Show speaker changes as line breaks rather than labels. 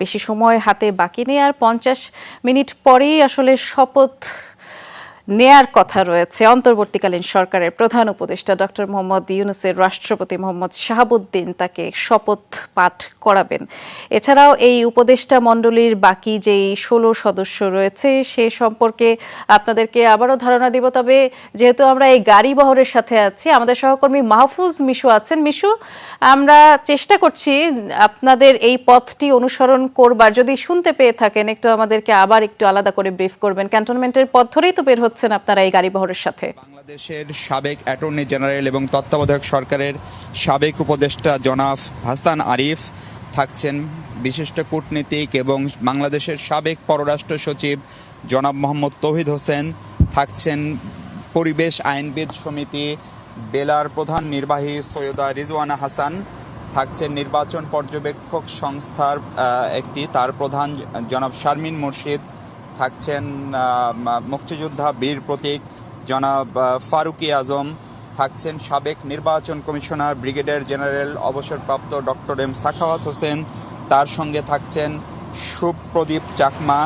বেশি সময় হাতে বাকি নেই, আর 50 মিনিট পরেই আসলে শপথ নেয়ার কথা রয়েছে অন্তর্বর্তীকালীন সরকারের প্রধান উপদেষ্টা ডক্টর মোহাম্মদ ইউনূসের। রাষ্ট্রপতি মোহাম্মদ শাহাবুদ্দিন তাকে শপথ পাঠ করাবেন। এছাড়াও এই উপদেষ্টা মণ্ডলীর বাকি যেই 16 সদস্য রয়েছে সে সম্পর্কে আপনাদেরকে আবারও ধারণা দিব। তবে যেহেতু আমরা এই গাড়ি বহরের সাথে আছি, আমাদের সহকর্মী মাহফুজ মিশু আছেন। মিশু, আমরা চেষ্টা করছি আপনাদের এই পথটি অনুসরণ করবার, যদি শুনতে পেয়ে থাকেন একটু আমাদেরকে আবার একটু আলাদা করে ব্রিফ করবেন। ক্যান্টনমেন্টের পথ ধরেই তো বের হচ্ছেন আপনারা এই গাড়ি বহরের সাথে।
বাংলাদেশের সাবেক অ্যাটর্নি জেনারেল এবং তত্ত্বাবধায়ক সরকারের সাবেক উপদেষ্টা জনাব হাসান আরিফ থাকছেন, বিশিষ্ট কূটনীতিক এবং বাংলাদেশের সাবেক পররাষ্ট্র সচিব জনাব মোহাম্মদ তৌহিদ হোসেন থাকছেন, পরিবেশ আইনবিদ সমিতি বেলার প্রধান নির্বাহী সৈয়দা রিজওয়ানা হাসান থাকছেন, নির্বাচন পর্যবেক্ষক সংস্থার তার প্রধান জনাব শারমিন মুর্শিদ থাকছেন, মুক্তিযোদ্ধা বীর প্রতীক জনাব ফারুকি আজম থাকছেন, সাবেক নির্বাচন কমিশনার ব্রিগেডিয়ার জেনারেল অবসরপ্রাপ্ত ডক্টর এম সাখাওয়াত হোসেন, তার সঙ্গে থাকছেন সুপ্রদীপ চাকমা,